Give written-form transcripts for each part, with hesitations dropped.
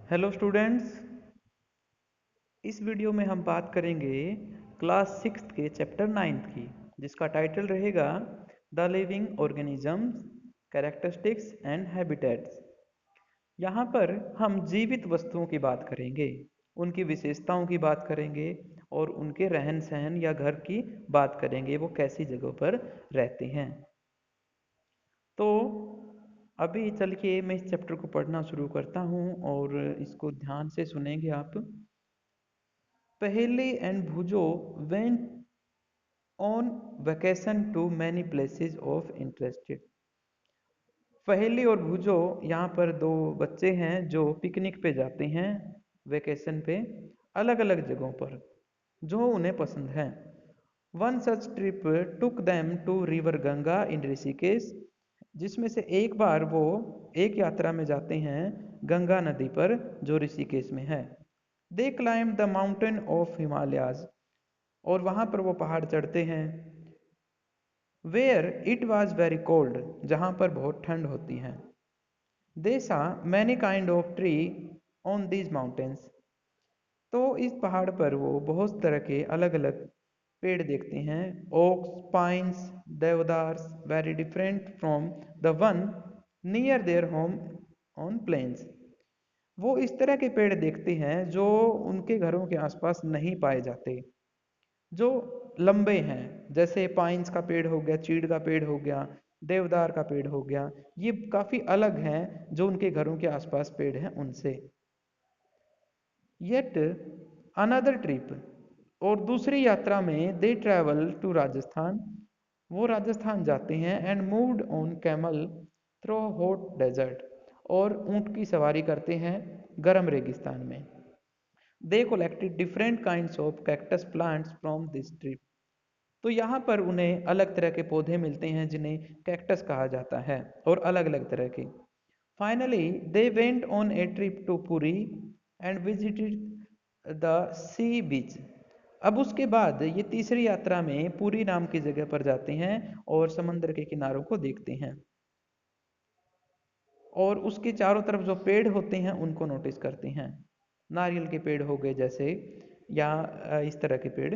Hello students. इस video में हम बात करेंगे क्लास 6 के चैप्टर 9 की, जिसका टाइटल रहेगा the living organisms, characteristics and habitats. यहाँ पर हम जीवित वस्तुओं की बात करेंगे, उनकी विशेषताओं की बात करेंगे और उनके रहन सहन या घर की बात करेंगे, वो कैसी जगहों पर रहते हैं। तो अभी चल के मैं इस चैप्टर को पढ़ना शुरू करता हूँ और इसको ध्यान से सुनेंगे आप। Paheli and Bhujo went on vacation to many places of interested. Paheli और भुजो यहाँ पर दो बच्चे हैं जो पिकनिक पे जाते हैं, वेकेशन पे, अलग अलग जगहों पर जो उन्हें पसंद है। One such trip took them to river Ganga in Rishikesh, जिसमें से एक बार वो एक यात्रा में जाते हैं गंगा नदी पर जो ऋषिकेश में है। They climb the mountain of Himalayas, और वहाँ पर वो पहाड़ चढ़ते हैं। Where it was very cold, जहाँ पर बहुत ठंड होती है। They saw many kind of tree on these mountains, तो इस पहाड़ पर वो बहुत तरह के अलग अलग पेड़ देखते हैं। Oaks, pines, deodars, very different from the one near their home on plains. वो इस तरह के पेड़ देखते हैं जो उनके घरों के आसपास नहीं पाए जाते, जो लंबे हैं। जैसे पाइन्स का पेड़ हो गया, चीड़ का पेड़ हो गया, देवदार का पेड़ हो गया, ये काफ़ी अलग हैं जो उनके घरों के आसपास पेड़ हैं उनसे। येट अनदर ट्रिप, और दूसरी यात्रा में दे ट्रैवल टू राजस्थान, वो राजस्थान जाते हैं। And moved on camel through hot desert, और ऊंट की सवारी करते हैं गर्म रेगिस्तान में। They collected different kinds of cactus plants from this trip, तो यहाँ पर उन्हें अलग तरह के पौधे मिलते हैं जिन्हें कैक्टस कहा जाता है, और अलग अलग तरह के। Finally they went on a trip to Puri and visited the sea beach. अब उसके बाद ये तीसरी यात्रा में पुरी नाम की जगह पर जाते हैं और समंदर के किनारों को देखते हैं, और उसके चारों तरफ जो पेड़ होते हैं उनको नोटिस करते हैं। नारियल के पेड़ हो गए जैसे, या इस तरह के पेड़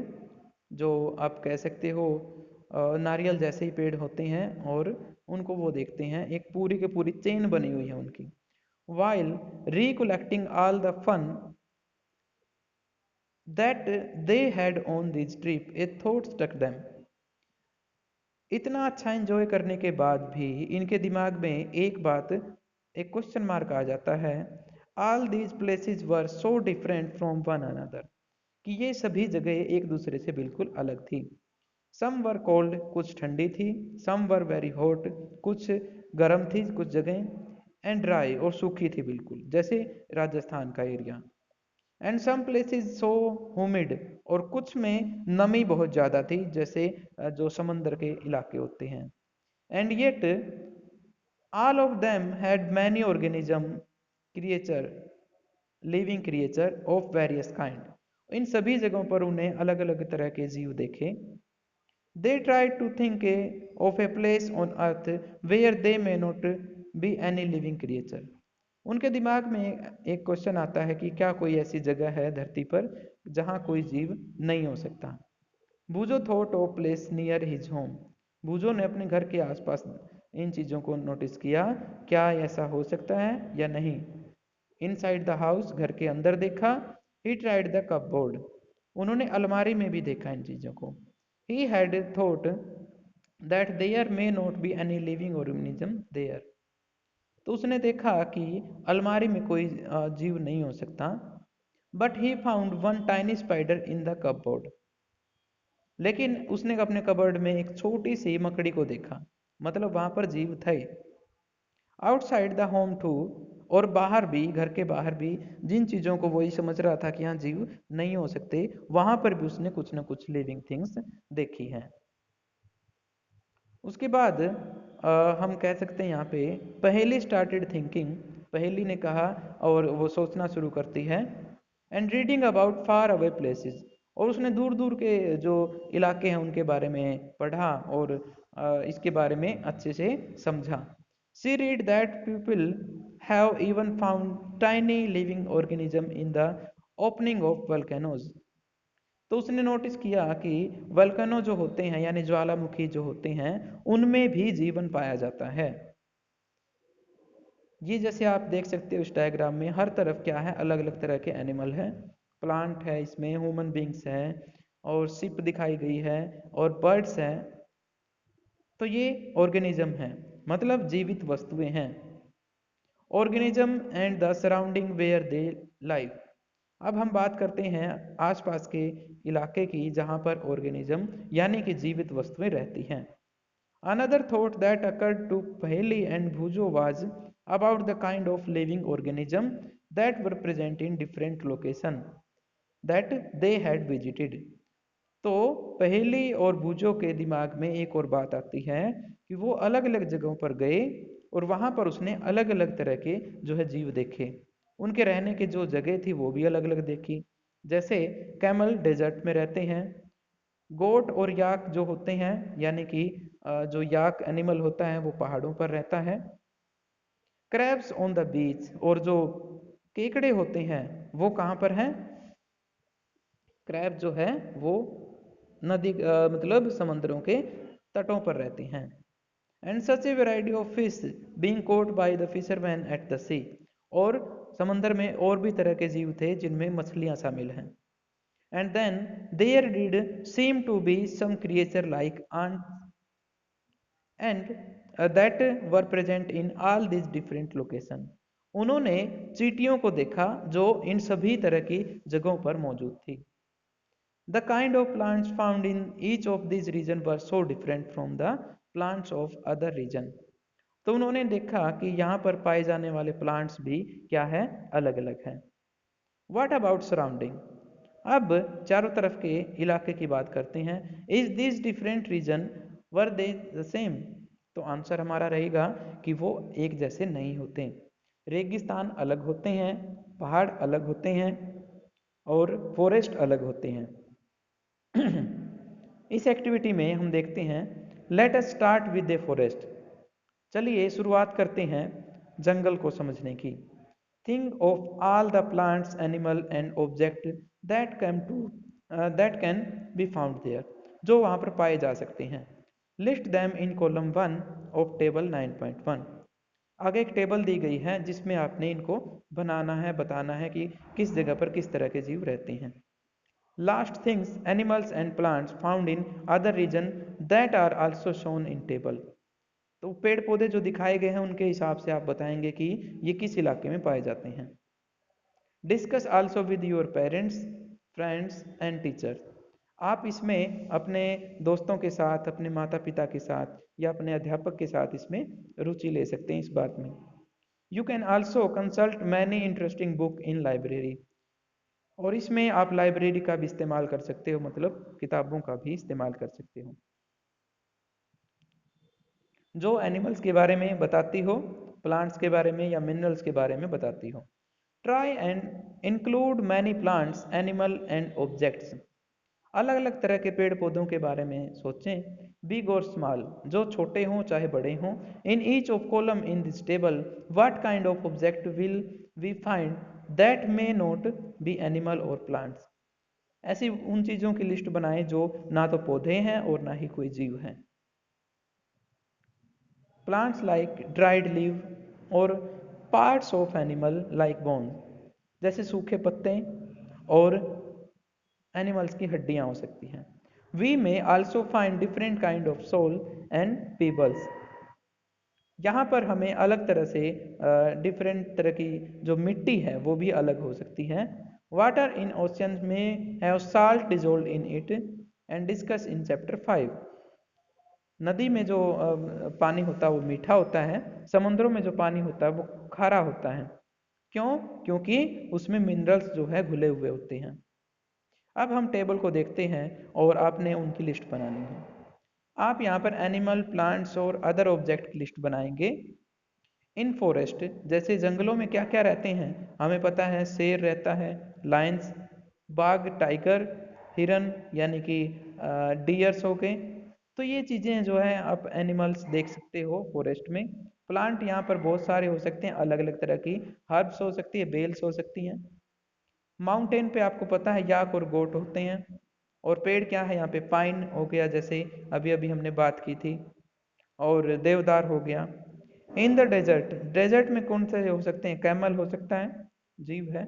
जो आप कह सकते हो नारियल जैसे ही पेड़ होते हैं, और उनको वो देखते हैं। एक पूरी की पूरी चेन बनी हुई है उनकी। While recollecting all the fun that they had on this trip a thought struck them, इतना अच्छा एंजॉय करने के बाद भी इनके दिमाग में एक बात, एक क्वेश्चन मार्क आ जाता है। All these places were so different from one another, कि ये सभी जगह एक दूसरे से बिल्कुल अलग थी। सम वर कोल्ड, कुछ ठंडी थी। सम वर वेरी हॉट, कुछ गर्म थी कुछ जगह। एंड ड्राई, और सूखी थी बिल्कुल, जैसे राजस्थान का area. And some places so humid, और कुछ में नमी बहुत ज़्यादा थी, जैसे जो समंदर के इलाके होते हैं। And yet all of them had many organism creature, living creature of various kind, इन सभी जगहों पर उन्हें अलग अलग तरह के जीव देखे। They try to think of a place on earth where they may not be any living creature, उनके दिमाग में एक क्वेश्चन आता है कि क्या कोई ऐसी जगह है धरती पर जहाँ कोई जीव नहीं हो सकता। Bujo thought of place near his home, Bujo ने अपने घर के आसपास इन चीज़ों को नोटिस किया, क्या ऐसा हो सकता है या नहीं। इनसाइड द हाउस, घर के अंदर देखा। ही ट्राइड द कपबोर्ड, उन्होंने अलमारी में भी देखा इन चीज़ों को। He had thought that there may not be any living organism there, तो उसने देखा कि अलमारी में कोई जीव नहीं हो सकता। But he found one tiny spider in the cupboard, लेकिन उसने अपने कबर्ड में एक छोटी सी मकड़ी को देखा, मतलब वहां पर जीव थे। आउटसाइड द होम टू, और बाहर भी, घर के बाहर भी जिन चीज़ों को वही समझ रहा था कि यहाँ जीव नहीं हो सकते, वहां पर भी उसने कुछ ना कुछ लिविंग थिंग्स देखी हैं। उसके बाद हम कह सकते हैं यहाँ पे पहेली स्टार्टेड थिंकिंग, पहेली ने कहा और वो सोचना शुरू करती है। And reading about far away places, और उसने दूर दूर के जो इलाके हैं उनके बारे में पढ़ा और इसके बारे में अच्छे से समझा। She read that people have even found tiny living organism in the opening of volcanoes. तो उसने नोटिस किया कि वल्कनो जो होते हैं यानी ज्वालामुखी जो होते हैं उनमें भी जीवन पाया जाता है। ये जैसे आप देख सकते हो इस डायग्राम में हर तरफ क्या है, अलग अलग तरह के एनिमल हैं, प्लांट है, इसमें ह्यूमन बींग्स है और शिप दिखाई गई है और बर्ड्स है। तो ये ऑर्गेनिज्म है, मतलब जीवित वस्तुएं हैं। Organism and the surrounding where they live. अब हम बात करते हैं आसपास के इलाके की जहां पर ऑर्गेनिज्म यानी कि जीवित वस्तुएं रहती हैं। Another thought that occurred to Paheli and Bhujo was about the kind of living organism that were present in different locations that they had visited. तो पहेली और भूजो के दिमाग में एक और बात आती है कि वो अलग अलग जगहों पर गए और वहां पर उसने अलग अलग तरह के जो है जीव देखे। उनके रहने की जो जगह थी वो भी अलग अलग देखी। जैसे कैमल डेजर्ट में रहते हैं, गोट और याक जो होते हैं यानी कि जो याक एनिमल होता है वो पहाड़ों पर रहता है। क्रैब्स ऑन द बीच, और जो केकड़े होते हैं वो कहाँ पर हैं? क्रैब जो है वो नदी मतलब समुद्रों के तटों पर रहते हैं। And such a variety of fish being caught by the fisherman at the sea, और समंदर में और भी तरह के जीव थे जिनमें मछलियां शामिल हैं। And then there did seem to be some creature like ants and that were present in all these different locations. उन्होंने चींटियों को देखा जो इन सभी तरह की जगहों पर मौजूद थी। The kind of plants found in each of these regions were so different from the plants of other region. तो उन्होंने देखा कि यहाँ पर पाए जाने वाले प्लांट्स भी क्या है, अलग अलग हैं। What about surrounding? अब चारों तरफ के इलाके की बात करते हैं। Is this different region were they the same? तो आंसर हमारा रहेगा कि वो एक जैसे नहीं होते। रेगिस्तान अलग होते हैं, पहाड़ अलग होते हैं और फॉरेस्ट अलग होते हैं। इस एक्टिविटी में हम देखते हैं, let us start with the forest. चलिए शुरुआत करते हैं जंगल को समझने की। Think of all the plants, animal and object that can be found there, जो वहाँ पर पाए जा सकते हैं। List them in column 1 of table 9.1। आगे एक टेबल दी गई है जिसमें आपने इनको बनाना है, बताना है कि किस जगह पर किस तरह के जीव रहते हैं। Last things animals and plants found in other region that are also shown in table. तो पेड़ पौधे जो दिखाए गए हैं उनके हिसाब से आप बताएंगे कि ये किस इलाके में पाए जाते हैं। Discuss also with your parents, friends and teachers. आप इसमें अपने दोस्तों के साथ, अपने माता पिता के साथ या अपने अध्यापक के साथ इसमें रुचि ले सकते हैं इस बात में। You can also consult many interesting book in library. और इसमें आप लाइब्रेरी का भी इस्तेमाल कर सकते हो, मतलब किताबों का भी इस्तेमाल कर सकते हो जो एनिमल्स के बारे में बताती हो, प्लांट्स के बारे में या मिनरल्स के बारे में बताती हो। Try and include many plants, animal and objects. अलग अलग तरह के पेड़ पौधों के बारे में सोचें, बिग और स्मॉल, जो छोटे हों चाहे बड़े हों। In each of column in this table what kind of object will we find that may not be animal और प्लांट्स। ऐसी उन चीज़ों की लिस्ट बनाएं जो ना तो पौधे हैं और ना ही कोई जीव है। प्लांट्स लाइक ड्राइड लीव और parts of animal like bone, जैसे सूखे पत्ते और एनिमल्स की हड्डियां हो सकती हैं। We may also find different kind of soil and pebbles. यहाँ पर हमें अलग तरह से डिफरेंट तरह की जो मिट्टी है वो भी अलग हो सकती है। वाटर इन ओशियन में have salt dissolve in it and discuss in chapter 5। नदी में जो पानी होता है वो मीठा होता है, समुद्रों में जो पानी होता है वो खारा होता है। क्यों? क्योंकि उसमें मिनरल्स जो है घुले हुए होते हैं। अब हम टेबल को देखते हैं और आपने उनकी लिस्ट बनानी है। आप यहाँ पर एनिमल, प्लांट्स और अदर ऑब्जेक्ट की लिस्ट बनाएंगे। इन फॉरेस्ट, जैसे जंगलों में क्या क्या रहते हैं हमें पता है, शेर रहता है, लायंस, बाघ, टाइगर, हिरन यानी कि डियर्स हो गए। तो ये चीज़ें जो है आप एनिमल्स देख सकते हो फॉरेस्ट में। प्लांट यहाँ पर बहुत सारे हो सकते हैं, अलग अलग तरह की हर्ब्स हो सकती है, बेल्स हो सकती हैं। माउंटेन पे आपको पता है याक और गोट होते हैं। और पेड़ क्या है यहाँ पे, पाइन हो गया, जैसे अभी अभी हमने बात की थी, और देवदार हो गया। इन द डेजर्ट, डेजर्ट में कौन से हो सकते हैं, कैमल हो सकता है, जीव है,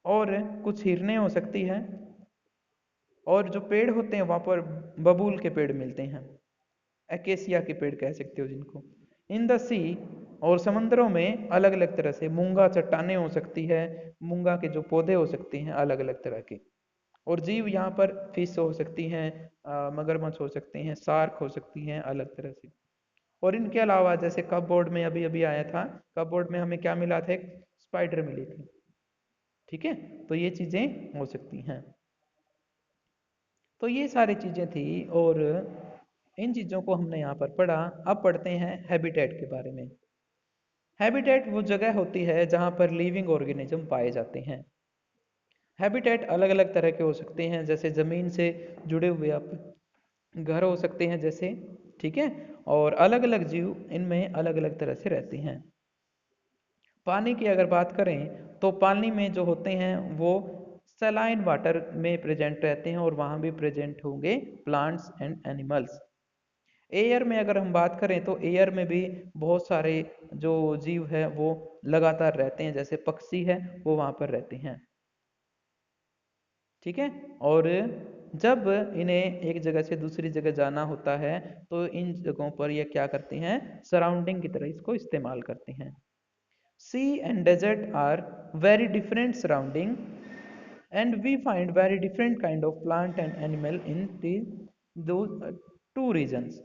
और कुछ हिरने हो सकती है, और जो पेड़ होते हैं वहाँ पर बबूल के पेड़ मिलते हैं, एकेसिया के पेड़ कह सकते हो जिनको। इन द सी, और समंदरों में अलग अलग तरह से मूंगा चट्टानें हो सकती है, मूंगा के जो पौधे हो सकते हैं अलग अलग तरह के। और जीव यहाँ पर फिश हो सकती हैं, मगरमच्छ हो सकते हैं, शार्क हो सकती हैं अलग तरह से। और इनके अलावा जैसे कपबोर्ड में अभी अभी आया था, कपबोर्ड में हमें क्या मिला था, एक स्पाइडर मिली थी। ठीक है, तो ये चीजें हो सकती हैं। तो ये सारी चीजें थी, और इन चीजों को हमने यहाँ पर पढ़ा। अब पढ़ते हैं हैबिटेट के बारे में। हैबिटेट वो जगह होती है जहाँ पर लिविंग ऑर्गेनिज्म पाए जाते हैं। हैबिटेट अलग अलग तरह के हो सकते हैं, जैसे ज़मीन से जुड़े हुए आप घर हो सकते हैं जैसे, ठीक है, और अलग अलग जीव इनमें अलग अलग तरह से रहते हैं। पानी की अगर बात करें तो पानी में जो होते हैं वो सलाइन वाटर में प्रेजेंट रहते हैं, और वहाँ भी प्रेजेंट होंगे प्लांट्स एंड एनिमल्स। एयर में अगर हम बात करें तो एयर में भी बहुत सारे जो जीव है वो लगातार रहते हैं, जैसे पक्षी है वो वहाँ पर रहते हैं। ठीक है, और जब इन्हें एक जगह से दूसरी जगह जाना होता है तो इन जगहों पर ये क्या करते हैं, सराउंडिंग की तरह इसको इस्तेमाल करते हैं। Sea and desert are very different surrounding, and we find very different kind of plant and animal in those two regions.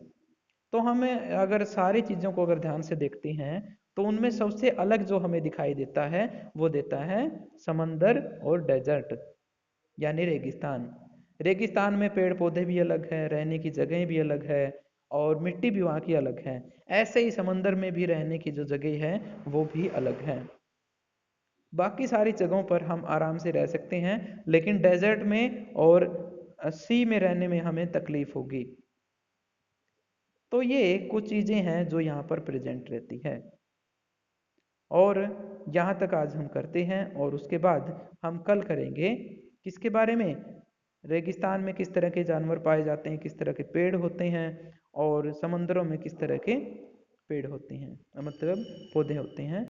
तो हमें अगर सारी चीज़ों को अगर ध्यान से देखते हैं तो उनमें सबसे अलग जो हमें दिखाई देता है वो देता है समंदर और डेजर्ट, यानी रेगिस्तान। रेगिस्तान में पेड़ पौधे भी अलग है, रहने की जगह भी अलग है, और मिट्टी भी वहाँ की अलग है। ऐसे ही समंदर में भी रहने की जो जगह है वो भी अलग है। बाकी सारी जगहों पर हम आराम से रह सकते हैं, लेकिन डेजर्ट में और सी में रहने में हमें तकलीफ होगी। तो ये कुछ चीज़ें हैं जो यहाँ पर प्रेजेंट रहती है, और यहाँ तक आज हम करते हैं, और उसके बाद हम कल करेंगे किसके बारे में, रेगिस्तान में किस तरह के जानवर पाए जाते हैं, किस तरह के पेड़ होते हैं, और समंदरों में किस तरह के पेड़ होते हैं, मतलब पौधे होते हैं।